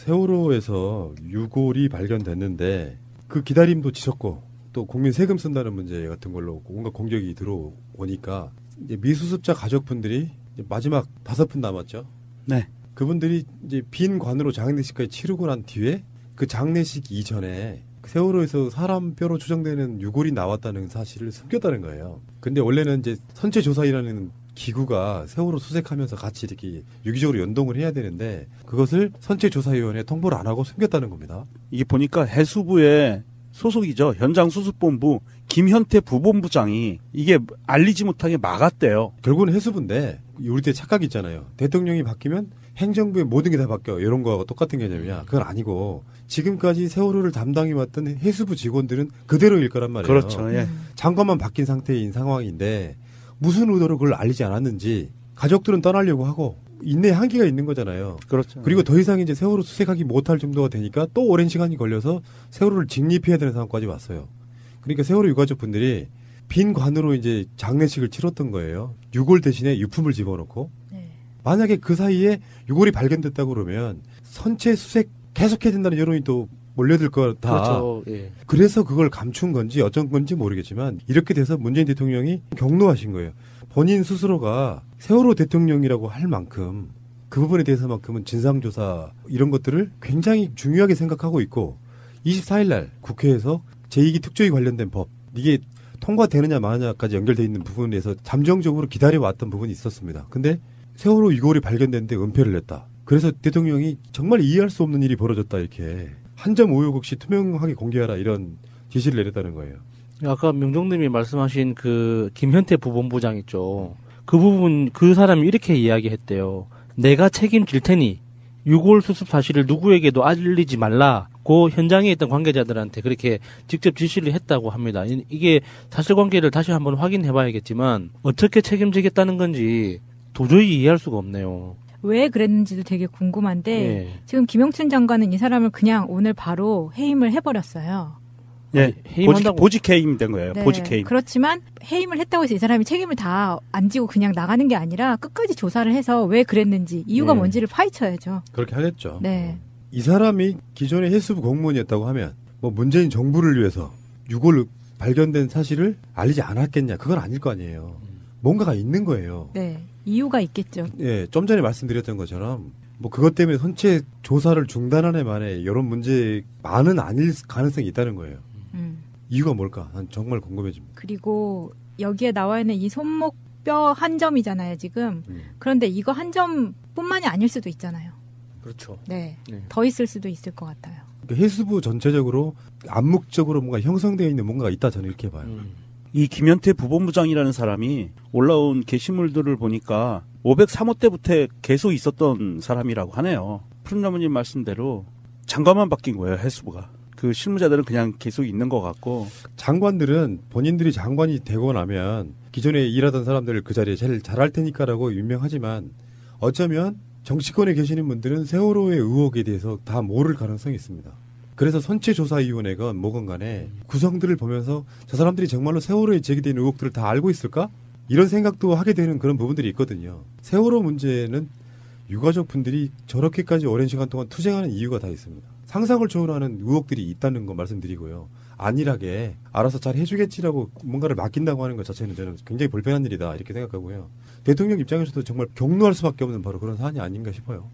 세월호에서 유골이 발견됐는데 그 기다림도 지쳤고 또 국민 세금 쓴다는 문제 같은 걸로 뭔가 공격이 들어오니까 이제 미수습자 가족분들이 이제 마지막 5분 남았죠. 네. 그분들이 이제 빈 관으로 장례식까지 치르고 난 뒤에 그 장례식 이전에 세월호에서 사람 뼈로 추정되는 유골이 나왔다는 사실을 숨겼다는 거예요. 근데 원래는 이제 선체조사이라는 기구가 세월호 수색하면서 같이 이렇게 유기적으로 연동을 해야 되는데 그것을 선체조사위원회에 통보를 안 하고 숨겼다는 겁니다. 이게 보니까 해수부의 소속이죠. 현장수습본부 김현태 부본부장이 이게 알리지 못하게 막았대요. 결국은 해수부인데 우리 때 착각이 있잖아요. 대통령이 바뀌면 행정부의 모든 게 다 바뀌어. 이런 거하고 똑같은 개념이야. 그건 아니고 지금까지 세월호를 담당해왔던 해수부 직원들은 그대로일 거란 말이에요. 그렇죠. 예. 장관만 바뀐 상태인 상황인데 무슨 의도로 그걸 알리지 않았는지 가족들은 떠나려고 하고 인내의 한계가 있는 거잖아요. 그렇죠. 그리고 더 이상 이제 세월호 수색하기 못할 정도가 되니까 또 오랜 시간이 걸려서 세월호를 직립해야 되는 상황까지 왔어요. 그러니까 세월호 유가족 분들이 빈 관으로 이제 장례식을 치렀던 거예요. 유골 대신에 유품을 집어넣고. 네. 만약에 그 사이에 유골이 발견됐다고 그러면 선체 수색 계속해야 된다는 여론이 또 몰려들 거다. 그렇죠. 예. 그래서 그걸 감춘 건지 어쩐 건지 모르겠지만 이렇게 돼서 문재인 대통령이 경로하신 거예요. 본인 스스로가 세월호 대통령이라고 할 만큼 그 부분에 대해서만큼은 진상조사 이런 것들을 굉장히 중요하게 생각하고 있고 24일 날 국회에서 제2기 특조위 관련된 법 이게 통과되느냐 마느냐까지 연결되어 있는 부분에서 잠정적으로 기다려왔던 부분이 있었습니다. 근데 세월호 유골이 발견됐는데 은폐를 냈다. 그래서 대통령이 정말 이해할 수 없는 일이 벌어졌다 이렇게 한 점 의혹 없이 투명하게 공개하라 이런 지시를 내렸다는 거예요. 아까 명종님이 말씀하신 그 김현태 부본부장 있죠. 그 부분 그 사람이 이렇게 이야기했대요. 내가 책임질 테니 유골 수습 사실을 누구에게도 알리지 말라고 현장에 있던 관계자들한테 그렇게 직접 지시를 했다고 합니다. 이게 사실관계를 다시 한번 확인해봐야겠지만 어떻게 책임지겠다는 건지 도저히 이해할 수가 없네요. 왜 그랬는지도 되게 궁금한데 예. 지금 김영춘 장관은 이 사람을 그냥 오늘 바로 해임을 해버렸어요. 예. 해임한다고 보직 해임 된 거예요. 네. 보직 해임. 그렇지만 해임을 했다고 해서 이 사람이 책임을 다 안 지고 그냥 나가는 게 아니라 끝까지 조사를 해서 왜 그랬는지 이유가 네. 뭔지를 파헤쳐야죠. 그렇게 하겠죠. 네. 이 사람이 기존의 해수부 공무원이었다고 하면 뭐 문재인 정부를 위해서 유골 발견된 사실을 알리지 않았겠냐. 그건 아닐 거 아니에요. 뭔가가 있는 거예요. 네. 이유가 있겠죠. 예, 좀 전에 말씀드렸던 것처럼 뭐 그것 때문에 선체 조사를 중단하는 만에 이런 문제만은 아닐 가능성이 있다는 거예요. 이유가 뭘까? 난 정말 궁금해집니다. 그리고 여기에 나와 있는 이 손목 뼈 한 점이잖아요, 지금. 그런데 이거 한 점뿐만이 아닐 수도 있잖아요. 그렇죠. 네. 네. 더 있을 수도 있을 것 같아요. 그러니까 해수부 전체적으로 암묵적으로 뭔가 형성되어 있는 뭔가가 있다 저는 이렇게 봐요. 이 김현태 부본부장이라는 사람이 올라온 게시물들을 보니까 503호 때부터 계속 있었던 사람이라고 하네요. 푸른나무님 말씀대로 장관만 바뀐 거예요, 해수부가. 그 실무자들은 그냥 계속 있는 것 같고. 장관들은 본인들이 장관이 되고 나면 기존에 일하던 사람들을 그 자리에 제일 잘할 테니까라고 유명하지만 어쩌면 정치권에 계시는 분들은 세월호의 의혹에 대해서 다 모를 가능성이 있습니다. 그래서 선체조사위원회건 뭐건 간에 구성들을 보면서 저 사람들이 정말로 세월호에 제기된 의혹들을 다 알고 있을까? 이런 생각도 하게 되는 그런 부분들이 있거든요. 세월호 문제는 유가족 분들이 저렇게까지 오랜 시간 동안 투쟁하는 이유가 다 있습니다. 상상을 초월하는 의혹들이 있다는 거 말씀드리고요. 안일하게 알아서 잘 해주겠지라고 뭔가를 맡긴다고 하는 것 자체는 저는 굉장히 불편한 일이다 이렇게 생각하고요. 대통령 입장에서도 정말 경로할 수밖에 없는 바로 그런 사안이 아닌가 싶어요.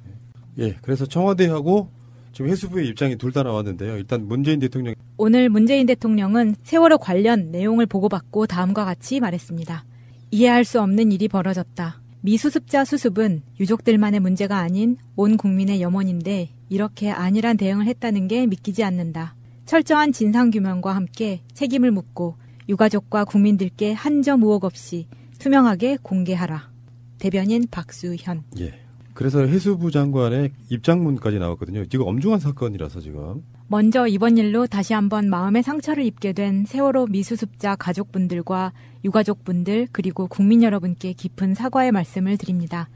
예, 그래서 청와대하고 지금 해수부의 입장이 둘 다 나왔는데요. 일단 문재인 대통령 오늘 문재인 대통령은 세월호 관련 내용을 보고받고 다음과 같이 말했습니다. 이해할 수 없는 일이 벌어졌다. 미수습자 수습은 유족들만의 문제가 아닌 온 국민의 염원인데 이렇게 안일한 대응을 했다는 게 믿기지 않는다. 철저한 진상규명과 함께 책임을 묻고 유가족과 국민들께 한 점 의혹 없이 투명하게 공개하라. 대변인 박수현. 예. 그래서 해수부 장관의 입장문까지 나왔거든요. 이거 엄중한 사건이라서 지금. 먼저 이번 일로 다시 한번 마음의 상처를 입게 된 세월호 미수습자 가족분들과 유가족분들 그리고 국민 여러분께 깊은 사과의 말씀을 드립니다.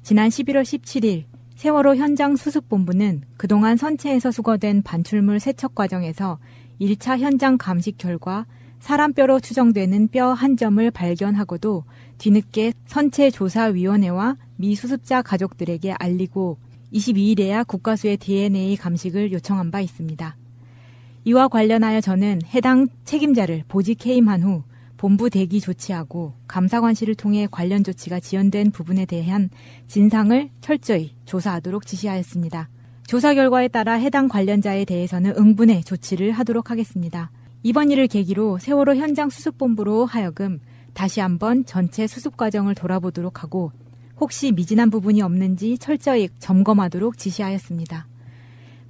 지난 11월 17일 세월호 현장 수습본부는 그동안 선체에서 수거된 반출물 세척 과정에서 1차 현장 감식 결과 사람뼈로 추정되는 뼈 한 점을 발견하고도 뒤늦게 선체조사위원회와 미수습자 가족들에게 알리고 22일에야 국가수의 DNA 감식을 요청한 바 있습니다. 이와 관련하여 저는 해당 책임자를 보직 해임한 후 본부 대기 조치하고 감사관실을 통해 관련 조치가 지연된 부분에 대한 진상을 철저히 조사하도록 지시하였습니다. 조사 결과에 따라 해당 관련자에 대해서는 응분의 조치를 하도록 하겠습니다. 이번 일을 계기로 세월호 현장 수습본부로 하여금 다시 한번 전체 수습 과정을 돌아보도록 하고 혹시 미진한 부분이 없는지 철저히 점검하도록 지시하였습니다.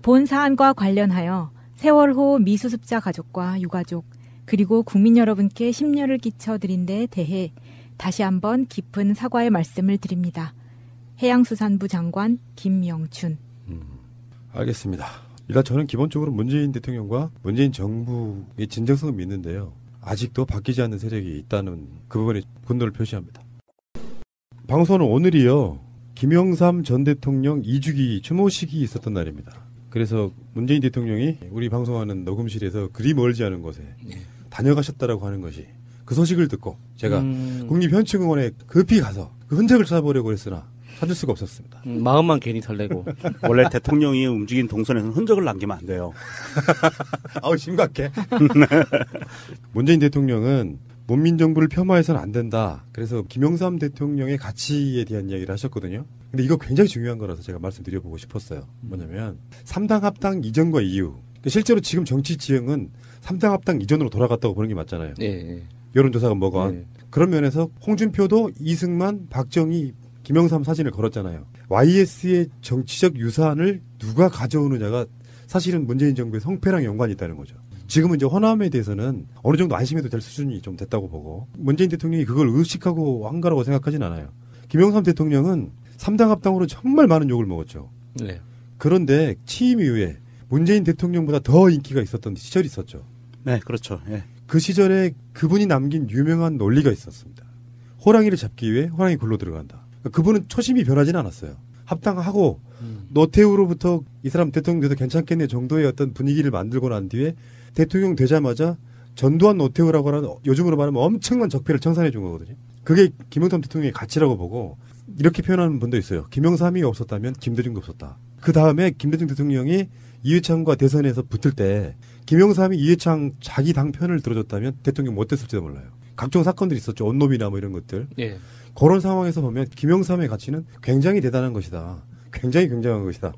본 사안과 관련하여 세월호 미수습자 가족과 유가족 그리고 국민 여러분께 심려를 끼쳐드린 데 대해 다시 한번 깊은 사과의 말씀을 드립니다. 해양수산부 장관 김영춘. 알겠습니다. 일단 저는 기본적으로 문재인 대통령과 문재인 정부의 진정성을 믿는데요. 아직도 바뀌지 않는 세력이 있다는 그 부분에 분노를 표시합니다. 방송은 오늘이요. 김영삼 전 대통령 2주기 추모식이 있었던 날입니다. 그래서 문재인 대통령이 우리 방송하는 녹음실에서 그리 멀지 않은 곳에 다녀가셨다라고 하는 것이 그 소식을 듣고 제가 국립현충원에 급히 가서 그 흔적을 찾아보려고 했으나 찾을 수가 없었습니다. 마음만 괜히 설레고. 원래 대통령이 움직인 동선에서는 흔적을 남기면 안 돼요. 아우 심각해. 문재인 대통령은 문민정부를 폄하해서는 안 된다. 그래서 김영삼 대통령의 가치에 대한 이야기를 하셨거든요. 근데 이거 굉장히 중요한 거라서 제가 말씀드려보고 싶었어요. 뭐냐면 3당 합당 이전과 이후. 실제로 지금 정치 지형은 3당 합당 이전으로 돌아갔다고 보는 게 맞잖아요. 예. 여론조사가 뭐건. 예. 그런 면에서 홍준표도 이승만, 박정희, 김영삼 사진을 걸었잖아요. YS의 정치적 유산을 누가 가져오느냐가 사실은 문재인 정부의 성패랑 연관이 있다는 거죠. 지금은 이제 호남에 대해서는 어느 정도 안심해도 될 수준이 좀 됐다고 보고 문재인 대통령이 그걸 의식하고 한 거라고 생각하진 않아요. 김영삼 대통령은 3당 합당으로 정말 많은 욕을 먹었죠. 네. 그런데 취임 이후에 문재인 대통령보다 더 인기가 있었던 시절이 있었죠. 네, 그렇죠. 예. 그 시절에 그분이 남긴 유명한 논리가 있었습니다. 호랑이를 잡기 위해 호랑이 굴로 들어간다. 그분은 초심이 변하지는 않았어요. 합당하고 노태우로부터 이 사람 대통령 돼도 괜찮겠네 정도의 어떤 분위기를 만들고 난 뒤에 대통령 되자마자 전두환 노태우라고 하는 요즘으로 말하면 엄청난 적폐를 청산해 준 거거든요. 그게 김영삼 대통령의 가치라고 보고 이렇게 표현하는 분도 있어요. 김영삼이 없었다면 김대중도 없었다. 그 다음에 김대중 대통령이 이회창과 대선에서 붙을 때 김영삼이 이회창 자기 당 편을 들어줬다면 대통령 못 됐을지도 몰라요. 각종 사건들이 있었죠. 온놈이나 뭐 이런 것들. 예. 그런 상황에서 보면 김영삼의 가치는 굉장히 대단한 것이다. 굉장히 굉장한 것이다.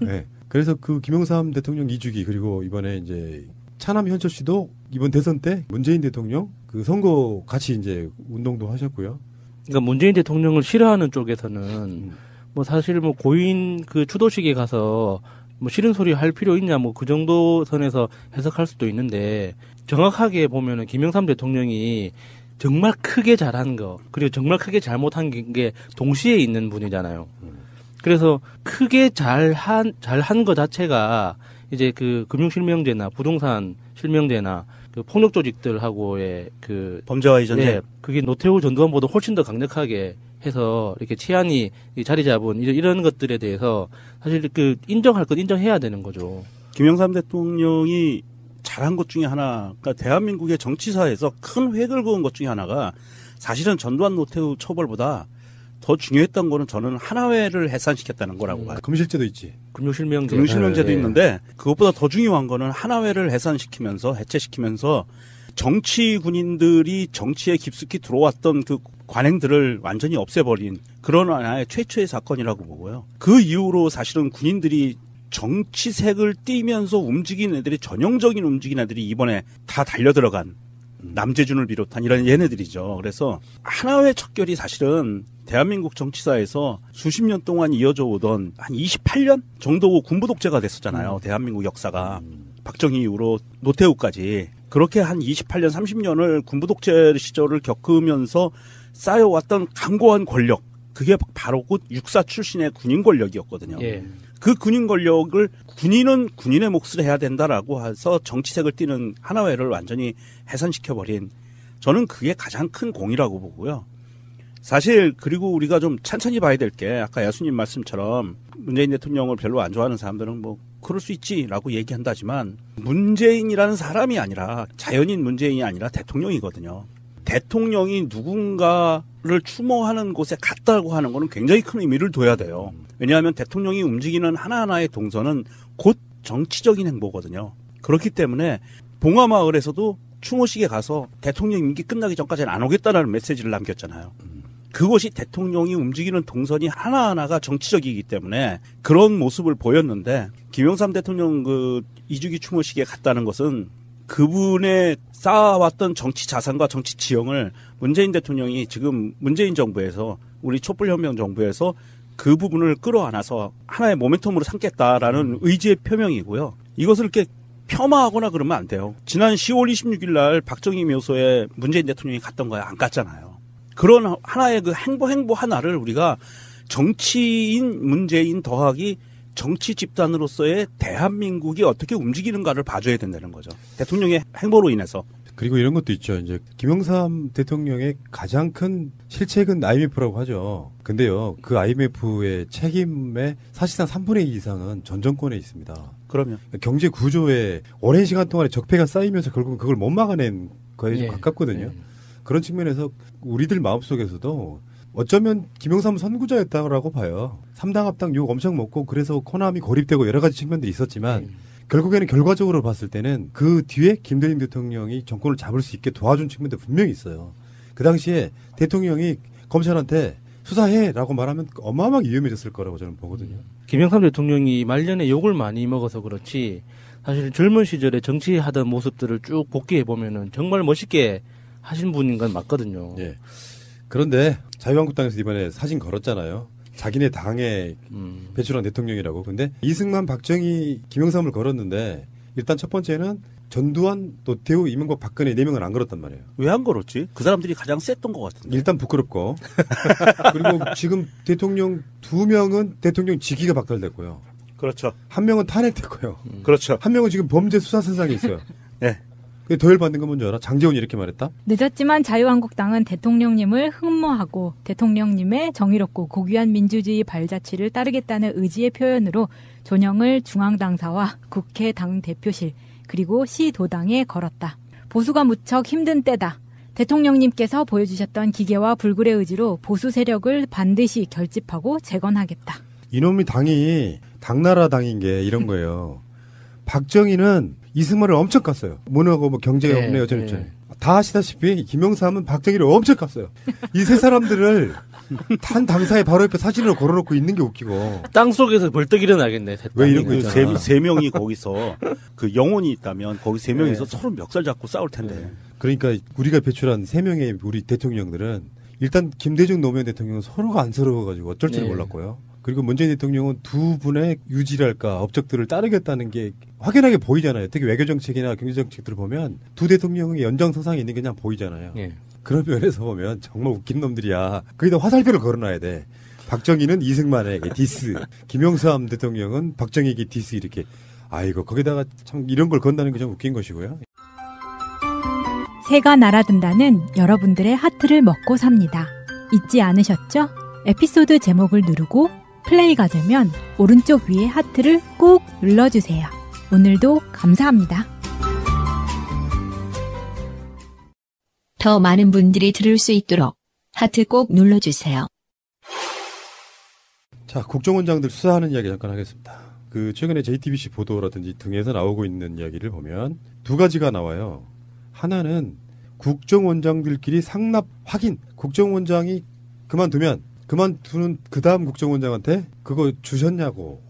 네. 그래서 그 김영삼 대통령 2주기 그리고 이번에 이제 차남 현철 씨도 이번 대선 때 문재인 대통령 그 선거 같이 이제 운동도 하셨고요. 그러니까 문재인 대통령을 싫어하는 쪽에서는 뭐 사실 뭐 고인 그 추도식에 가서 뭐 싫은 소리 할 필요 있냐 뭐 그 정도 선에서 해석할 수도 있는데 정확하게 보면은 김영삼 대통령이 정말 크게 잘한 거 그리고 정말 크게 잘못한 게 동시에 있는 분이잖아요. 그래서 크게 잘한 거 자체가 이제 그 금융실명제나 부동산 실명제나 그 폭력 조직들하고의 그 범죄와 이전제. 예, 그게 노태우 전두환보다 훨씬 더 강력하게 해서 이렇게 치안이 자리 잡은 이런 것들에 대해서 사실 그 인정할 것 인정해야 되는 거죠. 김영삼 대통령이 잘한 것 중에 하나, 그러니까 대한민국의 정치사에서 큰 획을 그은 것 중에 하나가 사실은 전두환 노태우 처벌보다 더 중요했던 거는 저는 하나회를 해산시켰다는 거라고 봐요. 금실제도 있지. 금융실명제. 금융실명제도 예. 있는데 그것보다 더 중요한 거는 하나회를 해산시키면서 해체시키면서 정치 군인들이 정치에 깊숙이 들어왔던 그 관행들을 완전히 없애버린 그런 하나의 최초의 사건이라고 보고요. 그 이후로 사실은 군인들이 정치색을 띠면서 움직인 애들이 전형적인 움직인 애들이 이번에 다 달려들어간 남재준을 비롯한 이런 얘네들이죠. 그래서 하나회 척결이 사실은 대한민국 정치사에서 수십 년 동안 이어져 오던 한 28년 정도 군부 독재가 됐었잖아요. 대한민국 역사가. 박정희 이후로 노태우까지. 그렇게 한 28년, 30년을 군부 독재 시절을 겪으면서 쌓여왔던 강고한 권력. 그게 바로 곧 육사 출신의 군인 권력이었거든요. 예. 그 군인 권력을 군인은 군인의 몫을 해야 된다라고 해서 정치색을 띠는 하나회를 완전히 해산시켜버린 저는 그게 가장 큰 공이라고 보고요. 사실 그리고 우리가 좀 천천히 봐야 될 게 아까 야수님 말씀처럼 문재인 대통령을 별로 안 좋아하는 사람들은 뭐 그럴 수 있지라고 얘기한다지만 문재인이라는 사람이 아니라 자연인 문재인이 아니라 대통령이거든요. 대통령이 누군가를 추모하는 곳에 갔다고 하는 거는 굉장히 큰 의미를 둬야 돼요. 왜냐하면 대통령이 움직이는 하나하나의 동선은 곧 정치적인 행보거든요. 그렇기 때문에 봉화마을에서도 추모식에 가서 대통령 임기 끝나기 전까지는 안 오겠다라는 메시지를 남겼잖아요. 그것이 대통령이 움직이는 동선이 하나하나가 정치적이기 때문에 그런 모습을 보였는데 김영삼 대통령 그 2주기 추모식에 갔다는 것은 그분의 쌓아왔던 정치 자산과 정치 지형을 문재인 대통령이 지금 문재인 정부에서 우리 촛불혁명 정부에서 그 부분을 끌어안아서 하나의 모멘텀으로 삼겠다라는 의지의 표명이고요. 이것을 이렇게 폄하하거나 그러면 안 돼요. 지난 10월 26일 날 박정희 묘소에 문재인 대통령이 갔던 거야. 안 갔잖아요. 그런 하나의 그 행보 하나를 우리가 정치인 문재인 더하기 정치 집단으로서의 대한민국이 어떻게 움직이는가를 봐줘야 된다는 거죠. 대통령의 행보로 인해서. 그리고 이런 것도 있죠. 이제 김영삼 대통령의 가장 큰 실책은 IMF라고 하죠. 근데요, 그 IMF의 책임의 사실상 3분의 2 이상은 전 정권에 있습니다. 그러면 경제 구조에 오랜 시간 동안에 적폐가 쌓이면서 결국 그걸 못 막아낸 거에 좀 예. 가깝거든요. 예. 그런 측면에서 우리들 마음속에서도 어쩌면 김영삼은 선구자였다고 봐요. 3당 합당 욕 엄청 먹고 그래서 코남이 고립되고 여러 가지 측면들이 있었지만 결국에는 결과적으로 봤을 때는 그 뒤에 김대중 대통령이 정권을 잡을 수 있게 도와준 측면도 분명히 있어요. 그 당시에 대통령이 검찰한테 수사해라고 말하면 어마어마하게 위험해졌을 거라고 저는 보거든요. 김영삼 대통령이 말년에 욕을 많이 먹어서 그렇지 사실 젊은 시절에 정치하던 모습들을 쭉 복귀해 보면은 정말 멋있게 하신 분인 건 맞거든요. 예. 그런데 자유한국당에서 이번에 사진 걸었잖아요. 자기네 당에 배출한 대통령이라고. 근데 이승만, 박정희, 김영삼을 걸었는데 일단 첫 번째는 전두환, 노태우, 이명박, 박근혜 4명은 안 걸었단 말이에요. 왜 안 걸었지? 그 사람들이 가장 셌던 것 같은데. 일단 부끄럽고. 그리고 지금 대통령 2명은 대통령 직위가 박탈됐고요. 그렇죠. 한 명은 탄핵됐고요. 그렇죠. 한 명은 지금 범죄 수사선상에 있어요. 네. 더 열받는 건 뭔지 알아? 장제원이 이렇게 말했다? 늦었지만 자유한국당은 대통령님을 흠모하고 대통령님의 정의롭고 고귀한 민주주의 발자취를 따르겠다는 의지의 표현으로 존영을 중앙당사와 국회 당대표실 그리고 시도당에 걸었다. 보수가 무척 힘든 때다. 대통령님께서 보여주셨던 기계와 불굴의 의지로 보수 세력을 반드시 결집하고 재건하겠다. 이놈이 당이 당나라 당인 게 이런 거예요. 박정희는 이승만을 엄청 깠어요. 뭐냐고 뭐 경제가 네, 없네 어쩌네. 네. 다 아시다시피 김영삼은 박정희를 엄청 깠어요. 이 세 사람들을 단 당사에 바로 옆에 사진으로 걸어놓고 있는 게 웃기고. 땅 속에서 벌떡 일어나겠네. 왜 이런 거 그 있잖아. 세 명이 거기서 그 영혼이 있다면 거기 세 명이서 서로 멱살 잡고 싸울 텐데. 그러니까 우리가 배출한 3명의 우리 대통령들은 일단 김대중 노무현 대통령은 서로가 안쓰러워가지고 어쩔 줄 네. 몰랐고요. 그리고 문재인 대통령은 두 분의 유지랄까 업적들을 따르겠다는 게 확연하게 보이잖아요. 특히 외교정책이나 경제정책들을 보면 두 대통령의 연장선상에 있는 게 그냥 보이잖아요. 예. 그런 면에서 보면 정말 웃긴 놈들이야. 거기다 화살표를 걸어놔야 돼. 박정희는 이승만에게 디스, 김영삼 대통령은 박정희에게 디스 이렇게. 아이고 거기다가 참 이런 걸 건다는 게 좀 웃긴 것이고요. 새가 날아든다는 여러분들의 하트를 먹고 삽니다. 잊지 않으셨죠? 에피소드 제목을 누르고 플레이가 되면 오른쪽 위에 하트를 꾹 눌러주세요. 오늘도 감사합니다. 더 많은 분들이 들을 수 있도록 하트 꼭 눌러주세요. 자, 국정원장들 수사하는 이야기 잠깐 하겠습니다. 그 최근에 JTBC 보도라든지 등에서 나오고 있는 이야기를 보면 두 가지가 나와요. 하나는 국정원장들끼리 상납 확인. 국정원장이 그만두는 그 다음 국정원장한테 그거 주셨냐고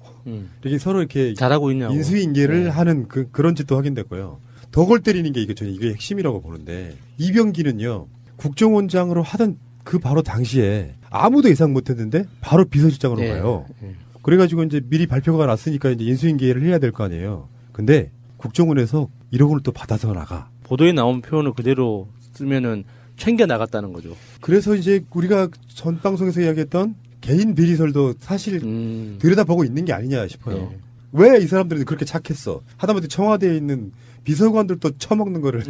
이렇게 서로 이렇게 잘하고 있냐고. 인수인계를 네. 하는 그런 짓도 확인됐고요. 더 골 때리는 게 저는 이게 핵심이라고 보는데 이병기는요 국정원장으로 하던 그 바로 당시에 아무도 예상 못했는데 바로 비서실장으로 네. 가요. 네. 그래가지고 이제 미리 발표가 났으니까 이제 인수인계를 해야 될 거 아니에요. 근데 국정원에서 1억 원을 또 받아서 나가. 보도에 나온 표현을 그대로 쓰면은 챙겨 나갔다는 거죠. 그래서 이제 우리가 전 방송에서 이야기했던 개인 비리설도 사실 들여다보고 있는 게 아니냐 싶어요. 네. 왜 이 사람들이 그렇게 착했어? 하다못해 청와대에 있는 비서관들도 처먹는 거를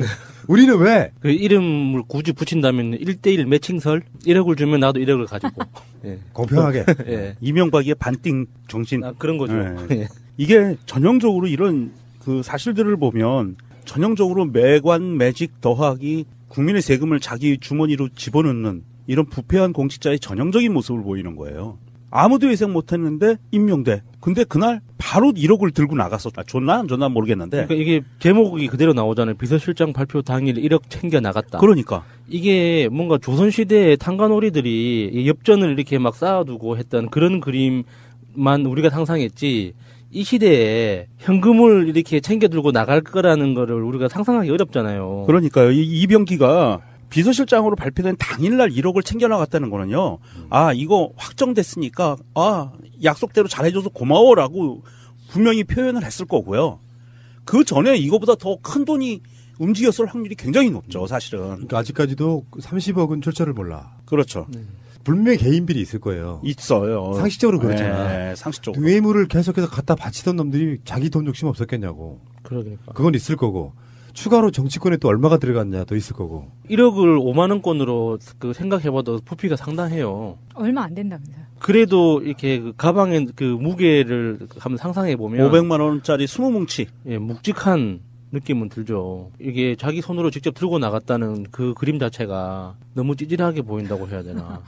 우리는 왜? 그 이름을 굳이 붙인다면 1대1 매칭설 1억을 주면 나도 1억을 가지고. 예. 공평하게. 예. 이명박의 반띵 정신. 아, 그런 거죠. 네. 예. 이게 전형적으로 이런 그 사실들을 보면 전형적으로 매관 매직 더하기 국민의 세금을 자기 주머니로 집어넣는 이런 부패한 공직자의 전형적인 모습을 보이는 거예요. 아무도 예상 못했는데 임명돼. 근데 그날 바로 1억을 들고 나갔었다. 줬나 안 줬나 모르겠는데. 그러니까 이게 제목이 그대로 나오잖아요. 비서실장 발표 당일 1억 챙겨 나갔다. 그러니까. 이게 뭔가 조선시대의 탕관오리들이 엽전을 이렇게 막 쌓아두고 했던 그런 그림만 우리가 상상했지, 이 시대에 현금을 이렇게 챙겨 들고 나갈 거라는 거를 우리가 상상하기 어렵잖아요. 그러니까요. 이 이병기가 비서실장으로 발표된 당일날 1억을 챙겨 나갔다는 거는요. 아, 이거 확정됐으니까 약속대로 잘해줘서 고마워라고 분명히 표현을 했을 거고요. 그 전에 이거보다 더 큰 돈이 움직였을 확률이 굉장히 높죠, 사실은. 그러니까 아직까지도 30억은 출처를 몰라. 그렇죠. 분명히 개인비리 있을 거예요. 있어요. 상식적으로 그렇잖아. 네, 상식적으로. 뇌물을 계속해서 갖다 바치던 놈들이 자기 돈 욕심 없었겠냐고. 그러니까. 그건 있을 거고. 추가로 정치권에 또 얼마가 들어갔냐도 있을 거고. 1억을 5만 원권으로 생각해봐도 부피가 상당해요. 얼마 안 된다면서요. 그래도 이렇게 그 가방의 그 무게를 한번 상상해 보면 500만 원짜리 20뭉치. 예, 묵직한 느낌은 들죠. 이게 자기 손으로 직접 들고 나갔다는 그 그림 자체가 너무 찌질하게 보인다고 해야 되나.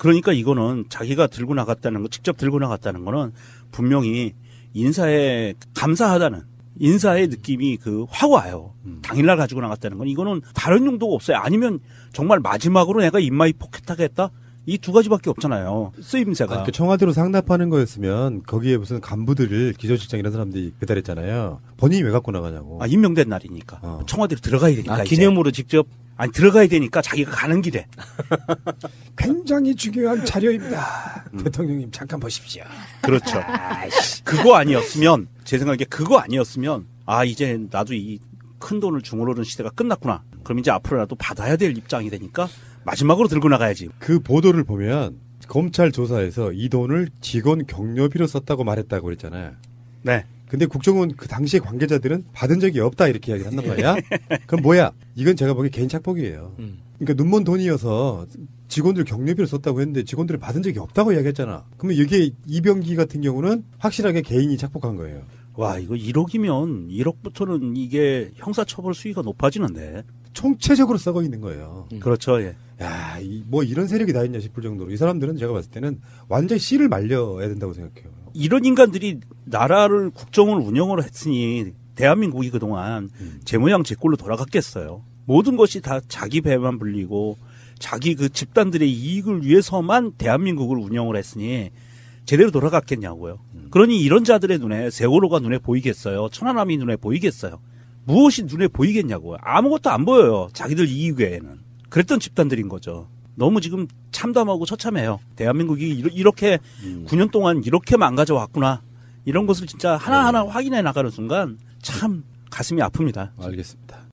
그러니까 이거는 자기가 들고 나갔다는 거, 직접 들고 나갔다는 거는 분명히 인사에 감사하다는 인사의 느낌이 확 와요. 당일날 가지고 나갔다는 건 이거는 다른 용도가 없어요. 아니면 정말 마지막으로 내가 입마이 포켓하겠다? 이 두 가지밖에 없잖아요. 쓰임새가. 그러니까 청와대로 상납하는 거였으면 거기에 무슨 간부들을 기조실장 이런 사람들이 배달했잖아요. 본인이 왜 갖고 나가냐고. 임명된 날이니까. 청와대로 들어가야 되니까. 기념으로 직접. 아니, 들어가야 되니까 자기가 가는 길에. 굉장히 중요한 자료입니다. 대통령님 잠깐 보십시오. 그렇죠. 그거 아니었으면, 제 생각에 그거 아니었으면, 이제 나도 이 큰 돈을 중얼오른 시대가 끝났구나. 그럼 이제 앞으로라도 받아야 될 입장이 되니까 마지막으로 들고 나가야지. 그 보도를 보면 검찰 조사에서 이 돈을 직원 경료비로 썼다고 말했다고 그랬잖아요. 네. 근데 국정원 그 당시의 관계자들은 받은 적이 없다 이렇게 이야기를 한단 말이야. 그럼 뭐야? 이건 제가 보기엔 개인 착복이에요. 그러니까 눈먼 돈이어서 직원들 경료비를 썼다고 했는데 직원들을 받은 적이 없다고 이야기했잖아. 그러면 이게 이병기 같은 경우는 확실하게 개인이 착복한 거예요. 와, 이거 1억이면 1억부터는 이게 형사처벌 수위가 높아지는데. 총체적으로 썩어 있는 거예요. 그렇죠. 예. 야, 뭐 이런 세력이 다 있냐 싶을 정도로 이 사람들은 제가 봤을 때는 완전히 씨를 말려야 된다고 생각해요. 이런 인간들이 나라를 국정을 운영을 했으니 대한민국이 그동안 제 모양 제 꼴로 돌아갔겠어요. 모든 것이 다 자기 배만 불리고 자기 그 집단들의 이익을 위해서만 대한민국을 운영을 했으니 제대로 돌아갔겠냐고요. 그러니 이런 자들의 눈에 세월호가 눈에 보이겠어요. 천안함이 눈에 보이겠어요. 무엇이 눈에 보이겠냐고요. 아무것도 안 보여요. 자기들 이익 외에는. 그랬던 집단들인 거죠. 너무 지금 참담하고 처참해요. 대한민국이 이렇게 9년 동안 이렇게 망가져 왔구나. 이런 것을 진짜 하나하나 확인해 나가는 순간 참 가슴이 아픕니다. 알겠습니다.